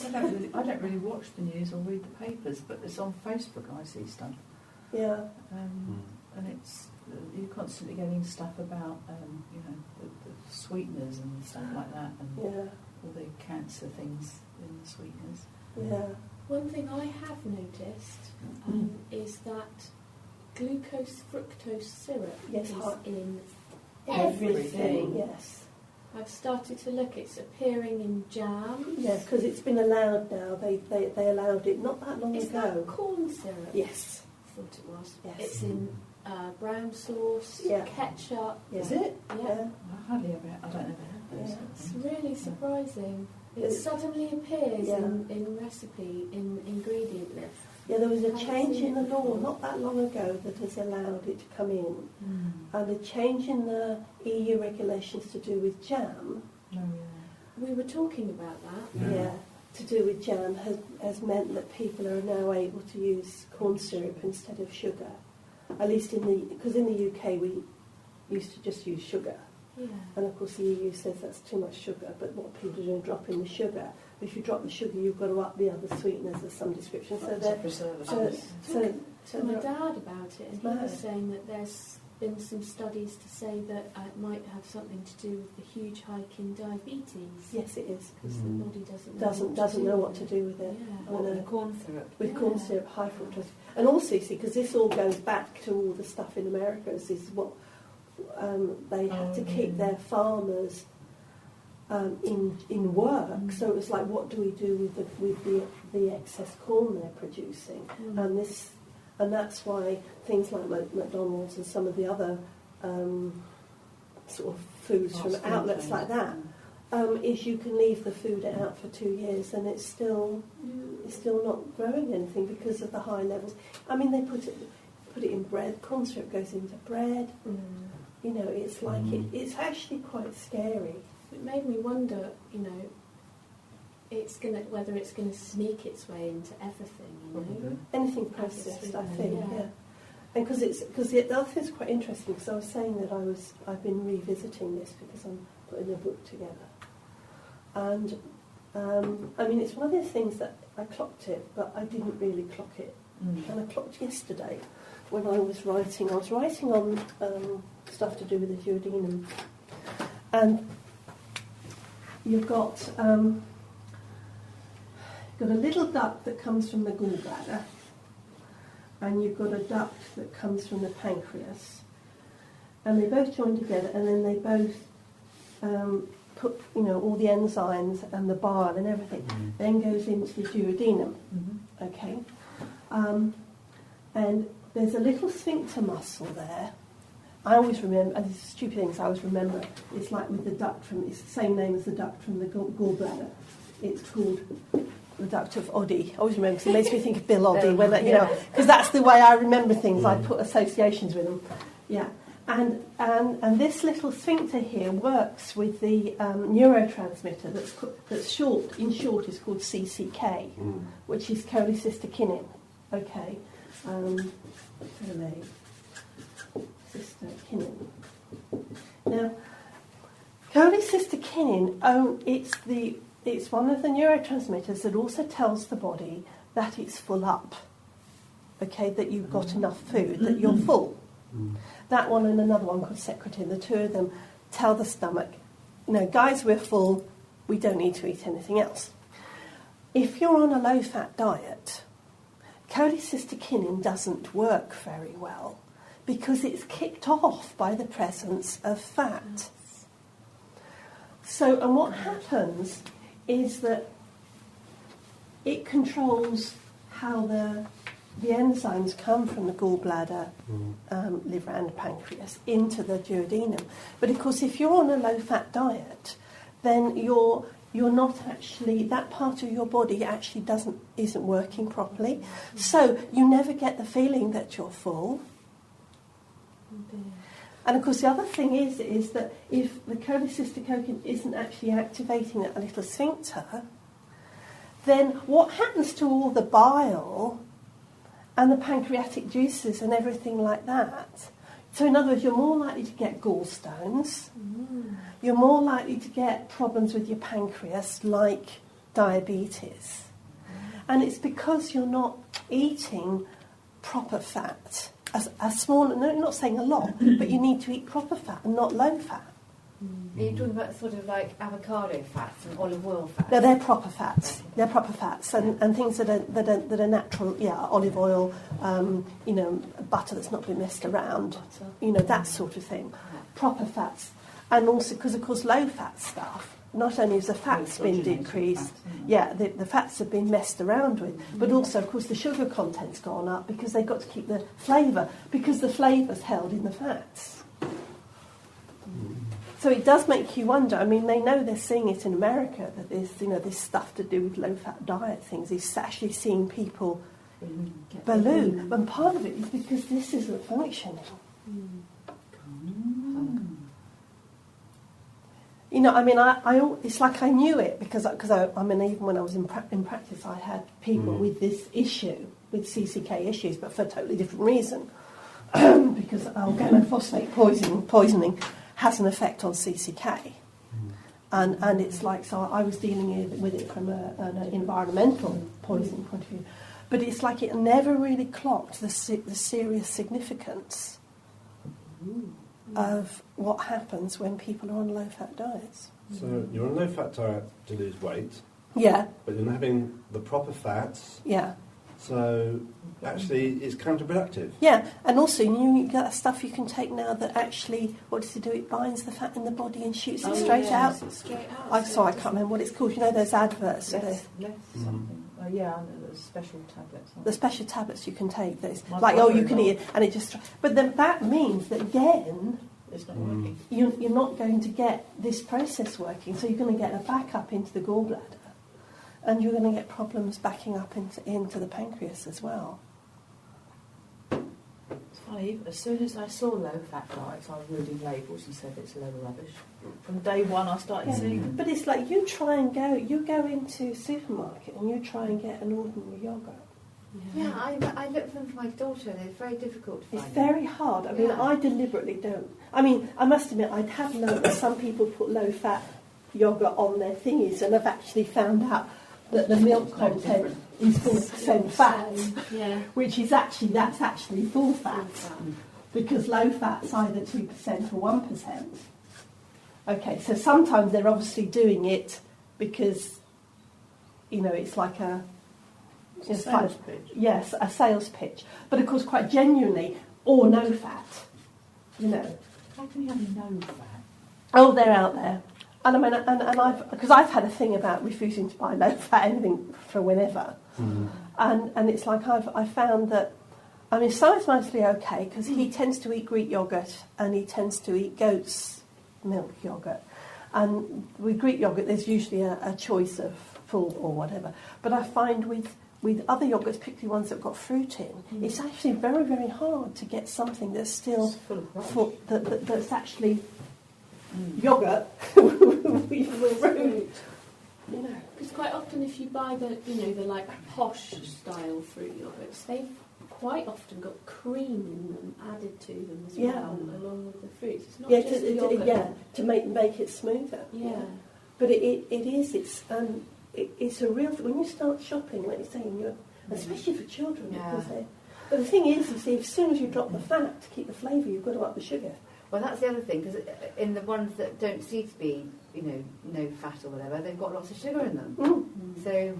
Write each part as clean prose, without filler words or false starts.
I don't really watch the news or read the papers, but it's on Facebook I see stuff. Yeah. And it's you're constantly getting stuff about the sweeteners and stuff like that, and all the cancer things in the sweeteners. Yeah. One thing I have noticed is that glucose fructose syrup is in everything. Yes. I've started to look. It's appearing in jams. Yes, because it's been allowed now. They allowed it not that long ago. Is that corn syrup? Yes. I thought it was. Yes. It's in brown sauce, ketchup. Yeah. Is it? Yeah. I don't know about those. It's really surprising. It suddenly appears in recipe, in ingredient list. Yeah, there was a change in the law not that long ago that has allowed it to come in. And the change in the EU regulations to do with jam. We were talking about that. Yeah, to do with jam has meant that people are now able to use corn syrup instead of sugar. At least because in the UK we used to just use sugar. Yeah. And of course the EU says that's too much sugar, but what people do is drop in the sugar. If you drop the sugar, you've got to up the other sweeteners of some description. So they're preservatives. To my dad about it, and he was saying that there's been some studies to say that it might have something to do with the huge hike in diabetes. Yes, it is. Because the body doesn't know what to do with it. Yeah. With corn syrup. With corn syrup, high fructose. And also, you see, because this all goes back to all the stuff in America, this is what they had to keep their farmers in work. So it was like, what do we do with the excess corn they're producing? And that's why things like McDonald's and some of the other sort of foods from outlets like that is you can leave the food out for 2 years and it's still not growing anything because of the high levels. I mean, they put it in bread. Corn syrup goes into bread. You know, it's like it's actually quite scary. It made me wonder, whether it's gonna sneak its way into everything. Anything processed, I think. Yeah. And because the other thing's quite interesting, because I was saying that I've been revisiting this because I'm putting a book together, and I mean it's one of those things that I clocked it, but I didn't really clock it, and I clocked yesterday when I was writing. I was writing on stuff to do with the duodenum, and you've got a little duct that comes from the gallbladder, and you've got a duct that comes from the pancreas, and they both join together, and then they both put, all the enzymes and the bile and everything, then goes into the duodenum. Okay, and there's a little sphincter muscle there. I always remember, and these stupid things I always remember, it's like with the duct it's the same name as the duct from the gallbladder. It's called the duct of Oddi. I always remember, because it makes me think of Bill Oddie, because that's the way I remember things. I put associations with them. Yeah, and this little sphincter here works with the neurotransmitter that's short is called CCK, which is cholecystokinin. Okay, cystokinin. Now, cholecystokinin, it's one of the neurotransmitters that also tells the body that it's full up. Okay, that you've got enough food, that you're full. That one and another one called secretin, the two of them tell the stomach, guys, we're full, we don't need to eat anything else. If you're on a low-fat diet, cholecystokinin doesn't work very well because it's kicked off by the presence of fat. So, and what happens is that it controls how the enzymes come from the gallbladder, liver and pancreas into the duodenum. But of course, if you're on a low-fat diet, then you're not actually, that part of your body actually isn't working properly. So you never get the feeling that you're full. And of course, the other thing is that if the cholecystokinin isn't actually activating that little sphincter, then what happens to all the bile and the pancreatic juices and everything like that? So in other words, you're more likely to get gallstones, you're more likely to get problems with your pancreas like diabetes. And it's because you're not eating proper fat. A small, no, not saying a lot, but you need to eat proper fat and not low fat. Are you talking about sort of like avocado fats and olive oil fats? No, they're proper fats. They're proper fats, and things that are natural. Yeah, olive oil, butter that's not been messed around. That sort of thing. Proper fats, and also because of course low fat stuff. Not only has the fats been decreased, the fats have been messed around with, but also of course the sugar content's gone up because they've got to keep the flavour, because the flavour's held in the fats. So it does make you wonder. I mean, they know they're seeing it in America, that there's, this stuff to do with low-fat diet things. It's actually seeing people balloon. And part of it is because this isn't functioning. It's like I knew it because even when I was in practice, I had people with this issue, with CCK issues, but for a totally different reason. Because organophosphate poisoning has an effect on CCK. And it's like, so I was dealing with it from an environmental poisoning point of view. But it's like it never really clocked the serious significance of what happens when people are on low-fat diets. So you're on a low-fat diet to lose weight. Yeah. But you're not having the proper fats. Yeah. So actually it's counterproductive. Yeah, and also you get that stuff you can take now that actually, what does it do? It binds the fat in the body and shoots it straight out. I can't remember what it's called. Those adverts. Less something. The special tablets. The special tablets you can take. That's you can eat it, and it just. But then that means that again, it's not working. You're not going to get this process working. So you're going to get a backup into the gallbladder, and you're going to get problems backing up into the pancreas as well. It's funny, as soon as I saw low-fat diets, I was reading labels and said it's a load of rubbish. From day one I started seeing them. But it's like you go into a supermarket and you try and get an ordinary yoghurt. Yeah, I looked for them for my daughter and it's very difficult to find. It's very hard. I mean, I deliberately don't. I mean, I must admit, I have known that some people put low-fat yoghurt on their thingies and have actually found out that the milk content is 4% fat, which is that's actually full fat, because low fat's either 2% or 1%. Okay, so sometimes they're obviously doing it because, it's like a sales pitch. Yes, a sales pitch, but of course quite genuinely, or no fat, How can you have no fat? Oh, they're out there. And I mean, and I've had a thing about refusing to buy low-fat anything for whenever, and it's like I found that, Si's mostly okay because he tends to eat Greek yogurt and he tends to eat goat's milk yogurt, and with Greek yogurt there's usually a choice of full or whatever. But I find with other yogurts, particularly ones that have got fruit in, it's actually very, very hard to get something that's still full, that's actually yogurt with fruit. Because quite often if you buy the like posh style fruit yogurts, they've quite often got cream in them added to them as well, along with the fruits. It's not just the yogurt. To make it smoother. Yeah. But it's a real thing. When you start shopping, like you're saying, especially for children, because but the thing is, you see, as soon as you drop the fat to keep the flavour, you've got to up the sugar. Well, that's the other thing, because in the ones that don't seem to be, no fat or whatever, they've got lots of sugar in them. So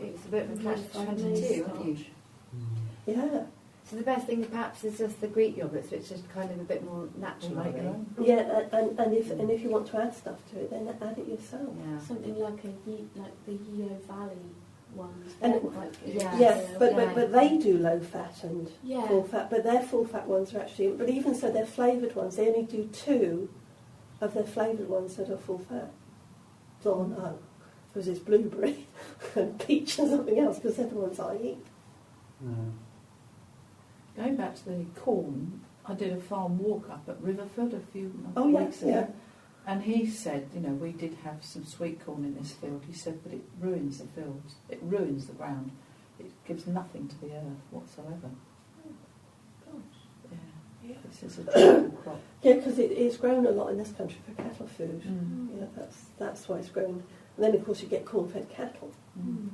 it's a bit of a catch-22, aren't you? Yeah. So the best thing perhaps is just the Greek yogurts, which is kind of a bit more natural. Yeah, and if you want to add stuff to it, then add it yourself. Yeah. Something like the Yeo Valley ones. But they do low fat and full fat, but their full fat ones are actually. But even so, their flavoured ones, they only do 2 of their flavoured ones that are full fat. So no, because it's blueberry and peach and something else, because they're the ones I eat. Going back to the corn, I did a farm walk up at Riverford a few weeks ago. Yeah. And he said, we did have some sweet corn in this field. He said, but it ruins the fields. It ruins the ground. It gives nothing to the earth whatsoever. Yeah. This is a terrible crop. Yeah, because it's grown a lot in this country for cattle food. Yeah, that's why it's grown And then, of course, you get corn-fed cattle. Mm.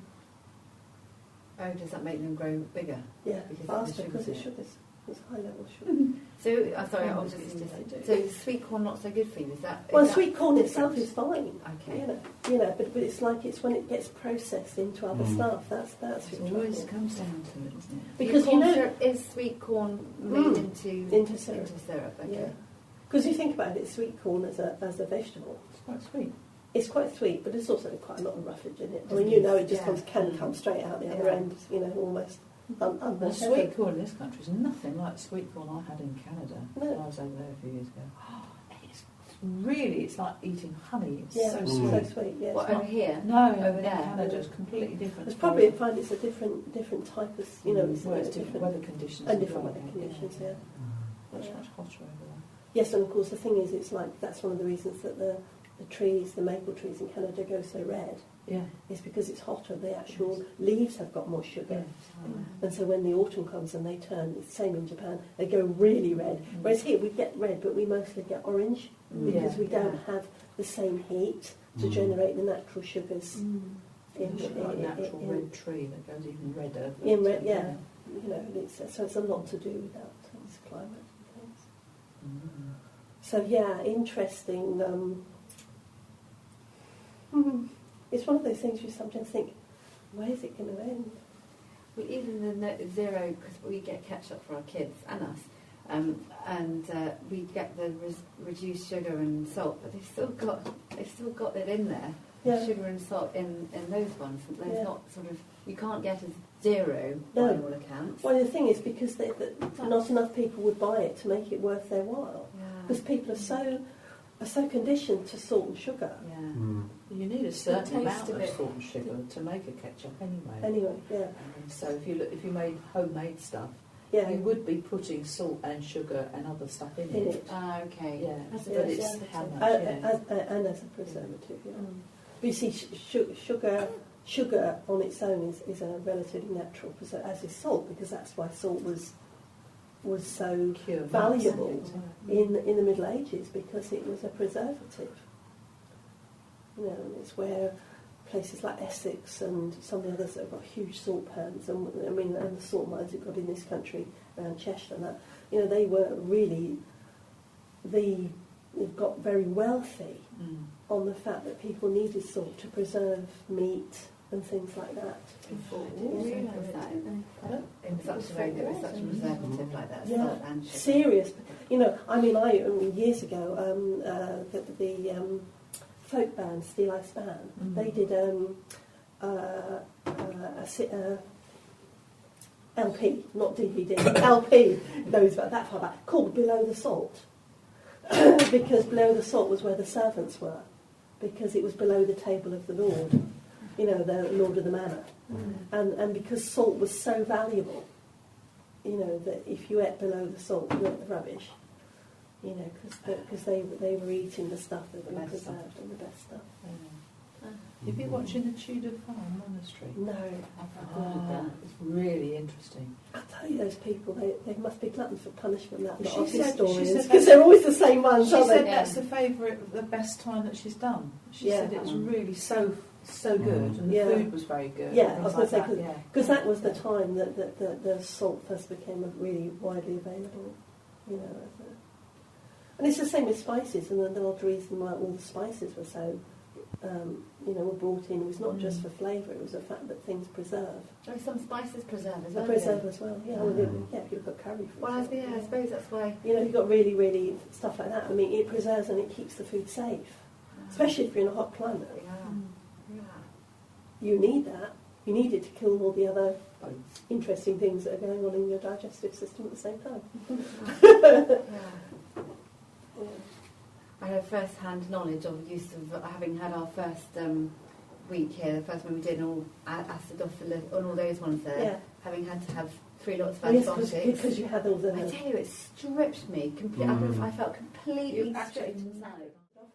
Oh, does that make them grow bigger? Yeah, Because faster of the because sugars it's in it. sugars. It's high-level sugar. So, I'm sorry, I Corn was biscuits, just they do. so is sweet corn not so good for you? Is that Well, is that sweet corn itself different? is fine. Okay. You know, but it's like it's when it gets processed into other stuff. That's It your always trouble. comes down to it, doesn't it? Because Corn you know, syrup, is sweet corn made into syrup. Into syrup, okay. Yeah. Because you think about it, sweet corn as a vegetable, It's quite sweet. it's quite sweet, but there's also quite a lot of roughage in it. I Doesn't mean, you know, it? it just Yeah. can come straight out the other Yeah. end. You know, almost. The sweet corn in this country is nothing like the sweet corn I had in Canada No. when I was over there a few years ago. It's like eating honey. It's Yeah, so so sweet. sweet. Yeah, What, it's over not- here? No, Over in there. Canada it's completely different. It's probably I find it's a different type of it's well, a it's different weather conditions. and as different well, weather I think, conditions. Yeah. Much, Yeah. much hotter over there. Yes, and of course the thing is, it's like that's one of the reasons that the trees, the maple trees in Canada, go so red. Yeah. Is because it's hotter. The actual leaves have got more sugar. Yes. And so when the autumn comes and they turn, it's the same in Japan, they go really red. Whereas here we get red, but we mostly get orange because we don't have the same heat to generate the natural sugars. It's like a natural red tree that goes even redder. but, In red, yeah. You know, and so it's a lot to do with that this climate and things. So yeah, interesting. It's one of those things you sometimes think, where's it going to end? Well, even the net zero, because we get ketchup for our kids and us, and we get the reduced sugar and salt, but they've still got it in there. Yeah. Sugar and salt in those ones. There's Yeah. not sort of you can't get a zero No. by all accounts. Well, the thing is because not enough people would buy it to make it worth their while. Because people are so conditioned to salt and sugar. Yeah. You need a certain taste amount of of it. salt and sugar to make a ketchup anyway. Anyway, yeah, So if you made homemade stuff, yeah. you would be putting salt and sugar and other stuff in In it. it. Okay. Yeah, As a but it's preservative. how much. Yeah. And as a preservative, yeah. But you see, sugar on its own is a relatively natural preservative, as is salt, because that's why salt was so Cure valuable vaccines, in the Middle Ages, because it was a preservative. You know, and it's where places like Essex and some of the others that have got huge salt pans, and and the salt mines we've got in this country around Cheshire and that, you know, they were really they've got very wealthy on the fact that people needed salt to preserve meat and things like that. Before, I didn't realise that. It was such a very good, such a preservative like that. Yeah. Salt and sugar. Serious, you know. I mean, years ago, the folk band, Steel Ice Band, they did LP, not DVD, LP, knows about that far back, called Below the Salt. Because below the salt was where the servants were, because it was below the table of the Lord, you know, the Lord of the Manor. And because salt was so valuable, you know, that if you ate below the salt, you ate the rubbish, you know, because they were eating the stuff that had been preserved and the best stuff. Have you been watching the Tudor Farm Monastery? No. I've recorded that. It's really interesting. I tell you, those people, they must be gluttons for punishment, that lot She of said historians, that- because they're always the same ones, She aren't said they? that's the best time that she's done. She Yeah. said it was really so good, and the Yeah. food was very good. Yeah, and I was things going like to say, that, because that was the time that the salt first became really widely available, you know. And it's the same with spices, and the odd reason why all the spices were so, you know, were brought in was not just for flavour, it was the fact that things preserve. Oh, some spices preserve as They well. preserve as well, yeah. Well, yeah, if you look at curry, for Well, I example, suppose that's why. you know, you've got really stuff like that. I mean, it preserves and it keeps the food safe, especially if you're in a hot climate. Yeah. You need that. You need it to kill all the other Boats. interesting things that are going on in your digestive system at the same time. Yeah. I had first-hand knowledge of use of having had our first week here, the first one we did, and all acidophilus, and all those ones there, Yeah. having had to have 3 lots of Yes, antibiotics. because you had all the... I tell you, it stripped me completely. I felt completely You actually stripped. know.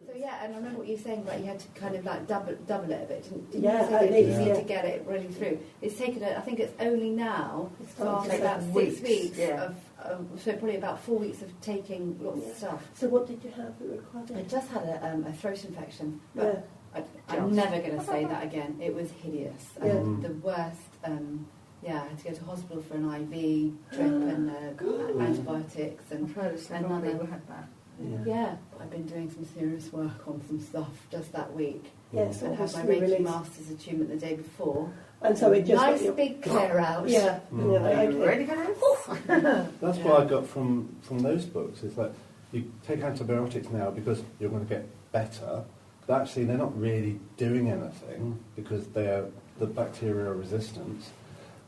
So yeah, and I remember what you were saying about you had to kind of like double it a bit, didn't Yeah, you? Say at that least, you need yeah. to get it really through. It's taken, I think it's only now, It's so starting after to about take 6 weeks, weeks yeah. so probably about 4 weeks of taking lots of stuff. So what did you have that required I it? just had a throat infection, Yeah. but I'm never going to say that again. It was hideous. Yeah. The worst. I had to go to hospital for an IV drip and antibiotics and I've heard of some another. people had that. Yeah, I've been doing some serious work on some stuff just that week. Yes, And had my obviously Reiki released. Master's attunement the day before. And so it just nice got you- big clear out. Yeah. Mm. Yeah, Are you okay. ready for this? That's what I got from those books. It's like you take antibiotics now because you're going to get better, but actually they're not really doing anything because the bacteria are resistant.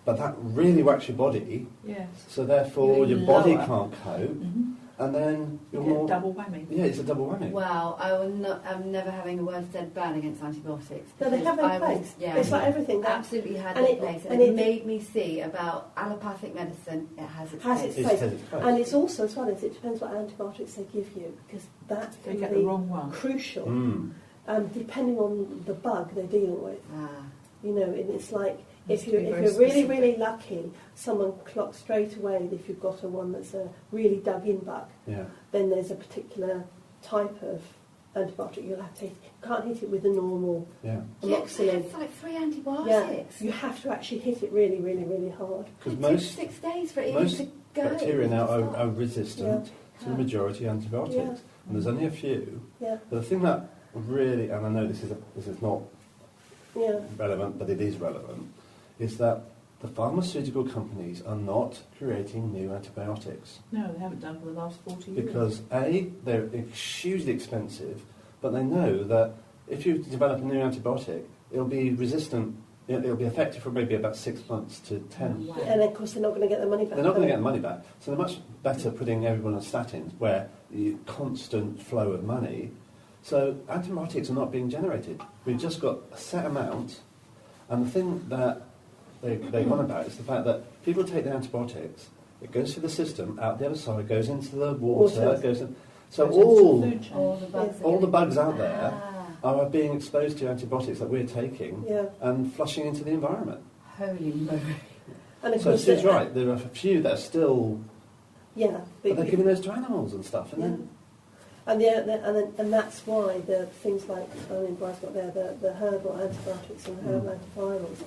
But that really whacks your body, Yes. so therefore You're your body lower. can't cope, Mm-hmm. and then You you're get more. a double whammy. Yeah, it's a double whammy. Wow, I'm never having a word said bad against antibiotics. No, they because have I their was- place. Yeah, It's like everything. That absolutely had and its it- place. and And it it- made me see about allopathic medicine, it has its has place. its place. has its place. And it's also, as well as it depends what antibiotics they give you, because that So you can get the be wrong one. crucial, Mm. depending on the bug they're dealing with. Ah, You know, and it's like Needs if to you're, be if very you're really, specific. really lucky, someone clocks straight away if you've got a one that's a really dug-in bug, Yeah. then there's a particular type of antibiotic you'll have to hit. You can't hit it with the normal Yeah. amoxicillin. it's like 3 Yeah, antibiotics. you have to actually hit it really, really, really hard. Because It took most 6 days for it even most to go. bacteria now to are start. resistant to the majority of antibiotics, Yeah. and there's only a few. Yeah, But the thing that really, and I know this is not yeah, relevant, but it is relevant, is that the pharmaceutical companies are not creating new antibiotics No, they haven't done for the last 40 years. because A, they're hugely expensive, but they know that if you develop a new antibiotic, it'll be resistant. It'll be effective for maybe about 6 months to 10. Wow. and of course they're not going to get their money back. They're not going to are get the money back. So they're much better putting everyone on statins, where the constant flow of money. So antibiotics are not being generated. We've just got a set amount, and the thing that they go on about is the fact that people take the antibiotics, it goes through the system, out the other side, goes into the water, Water. goes in. So Goes into all the food chain. All the bugs, Yes. are all the getting- bugs out there Ah, are being exposed to antibiotics that we're taking Yeah, and flushing into the environment. holy moly. and of So course Sue's right. There are a few that are still, Yeah, but they're giving those to animals and stuff, and then. and that's why the things like Bryce got there, the herbal antibiotics and the herbal antivirals.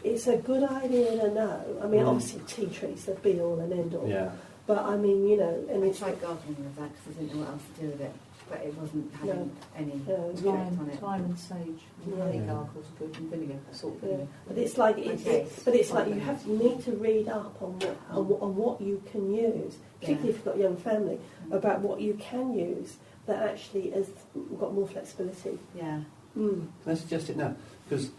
It's a good idea to know. I mean, obviously tea tree's the be all and end all. Yeah. But I mean, you know, and I it's tried gardening with that because I didn't know what else to do with it, but it wasn't having any No. effect on it. Thyme and sage and Yeah. honey gargles are good, and vinegar, salt yeah. vinegar. But it's like Okay. but it's like you need to read up on what you can use, particularly if you've got a young family, about what you can use that actually has got more flexibility. Yeah. Mm. Can I suggest it now? Because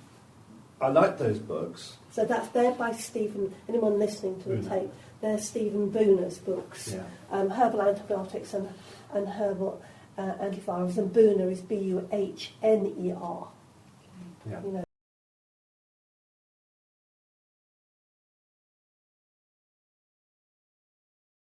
I like those books. So they're by Stephen. Anyone listening to the Booner. tape, they're Stephen Booner's books. Yeah. Herbal antibiotics and herbal antivirals. And Booner is Buhner. Yeah. You know.